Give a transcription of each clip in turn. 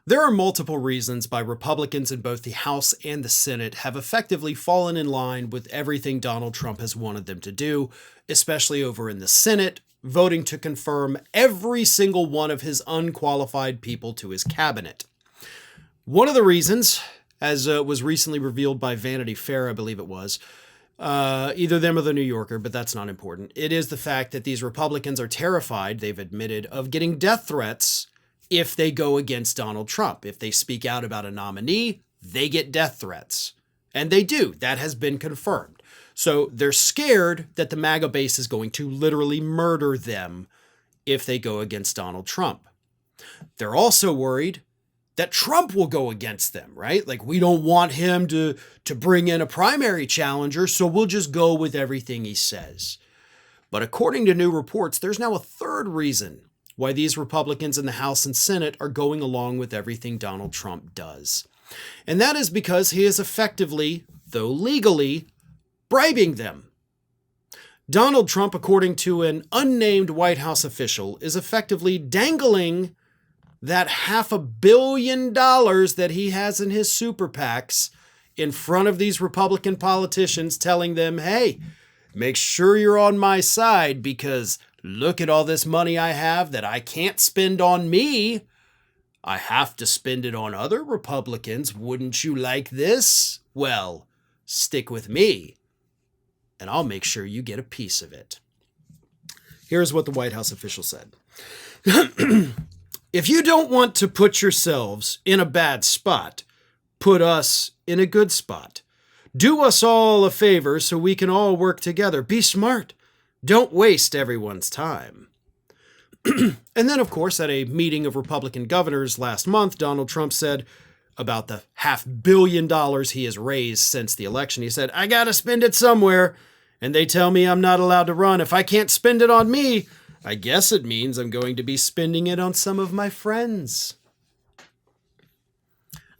There are multiple reasons why Republicans in both the House and the Senate have effectively fallen in line with everything Donald Trump has wanted them to do, especially over in the Senate, voting to confirm every single one of his unqualified people to his cabinet. One of the reasons, as was recently revealed by Vanity Fair, I believe it was, either them or the New Yorker, but that's not important. It is the fact that these Republicans are terrified, they've admitted, of getting death threats if they go against Donald Trump. If they speak out about a nominee, they get death threats. And they do. That has been confirmed. So they're scared that the MAGA base is going to literally murder them if they go against Donald Trump. They're also worried that Trump will go against them, right? Like, we don't want him to bring in a primary challenger, so we'll just go with everything he says. But according to new reports, there's now a third reason why these Republicans in the House and Senate are going along with everything Donald Trump does. And that is because he is effectively, though legally, bribing them. Donald Trump, according to an unnamed White House official, is effectively dangling that $500 million that he has in his super PACs in front of these Republican politicians, telling them, hey, make sure you're on my side because look at all this money I have that I can't spend on me. I have to spend it on other Republicans. Wouldn't you like this? Well, stick with me, and I'll make sure you get a piece of it. Here's what the White House official said. If you don't want to put yourselves in a bad spot, put us in a good spot. Do us all a favor so we can all work together. Be smart. Don't waste everyone's time. And then, of course, at a meeting of Republican governors last month, Donald Trump said about the $500 million he has raised since the election. He said, I got to spend it somewhere, and they tell me I'm not allowed to run. If I can't spend it on me, I guess it means I'm going to be spending it on some of my friends.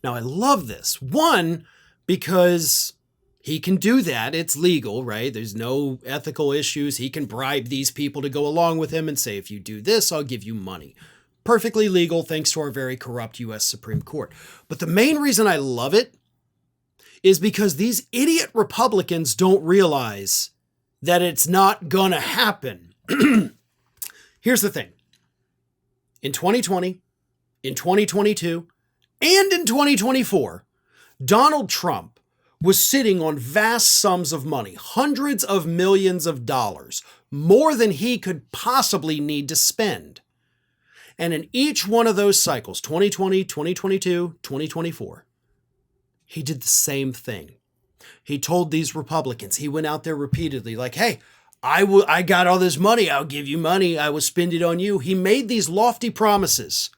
Now, I love this. One, because he can do that. It's legal, right? There's no ethical issues. He can bribe these people to go along with him and say, if you do this, I'll give you money. Perfectly legal, thanks to our very corrupt U.S. Supreme Court. But the main reason I love it is because these idiot Republicans don't realize that it's not gonna happen. Here's the thing. In 2020, in 2022, and in 2024, Donald Trump was sitting on vast sums of money, hundreds of millions of dollars, more than he could possibly need to spend. And in each one of those cycles, 2020, 2022, 2024, he did the same thing. He told these Republicans, he went out there repeatedly like, hey, I got all this money. I'll give you money. I will spend it on you. He made these lofty promises.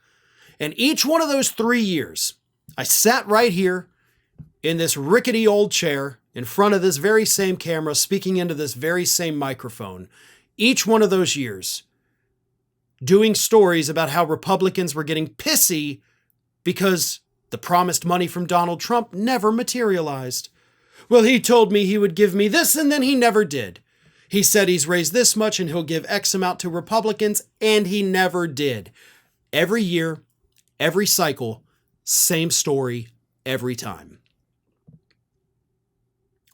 And each one of those 3 years, I sat right here in this rickety old chair in front of this very same camera, speaking into this very same microphone. Each one of those years, doing stories about how Republicans were getting pissy because the promised money from Donald Trump never materialized. Well, he told me he would give me this, and then he never did. He said he's raised this much and he'll give X amount to Republicans, and he never did. Every year, every cycle, same story every time.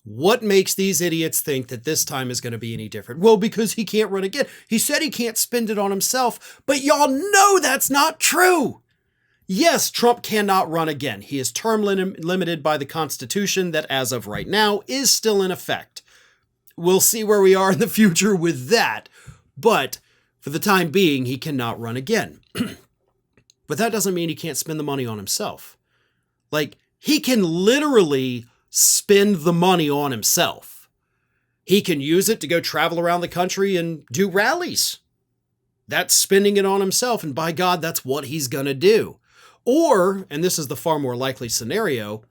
What makes these idiots think that this time is going to be any different? Well, because he can't run again. He said he can't spend it on himself, but y'all know that's not true. Yes, Trump cannot run again. He is term limited by the Constitution that, as of right now, is still in effect. We'll see where we are in the future with that, but for the time being, he cannot run again. But that doesn't mean he can't spend the money on himself. Like, he can literally spend the money on himself. He can use it to go travel around the country and do rallies. That's spending it on himself, and by God, that's what he's going to do. Or, and this is the far more likely scenario,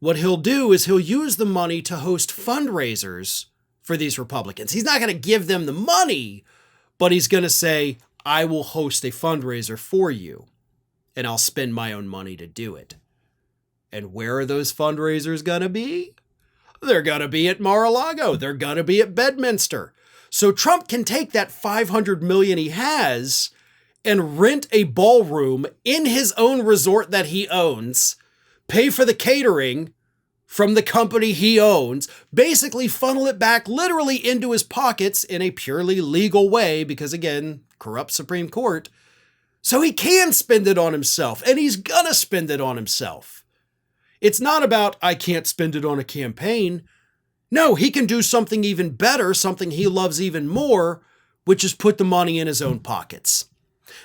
what he'll do is he'll use the money to host fundraisers for these Republicans. He's not going to give them the money, but he's going to say, I will host a fundraiser for you, and I'll spend my own money to do it. And where are those fundraisers going to be? They're going to be at Mar-a-Lago. They're going to be at Bedminster. So Trump can take that $500 million he has and rent a ballroom in his own resort that he owns, pay for the catering from the company he owns, basically funnel it back literally into his pockets in a purely legal way, because again, corrupt Supreme Court, so he can spend it on himself, and he's gonna spend it on himself. It's not about, I can't spend it on a campaign. No, he can do something even better, something he loves even more, which is put the money in his own pockets.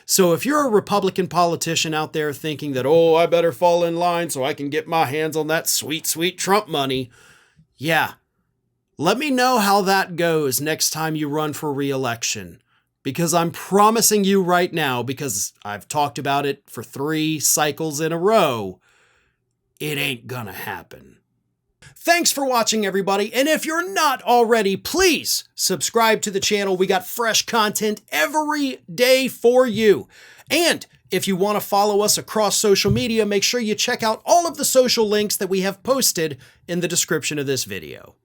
So if you're a Republican politician out there thinking that, oh, I better fall in line so I can get my hands on that sweet, sweet Trump money, yeah, let me know how that goes next time you run for re-election. Because I'm promising you right now, because I've talked about it for 3 cycles in a row, it ain't gonna happen. Thanks for watching, everybody, and if you're not already, please subscribe to the channel. We got fresh content every day for you. And if you want to follow us across social media, make sure you check out all of the social links that we have posted in the description of this video.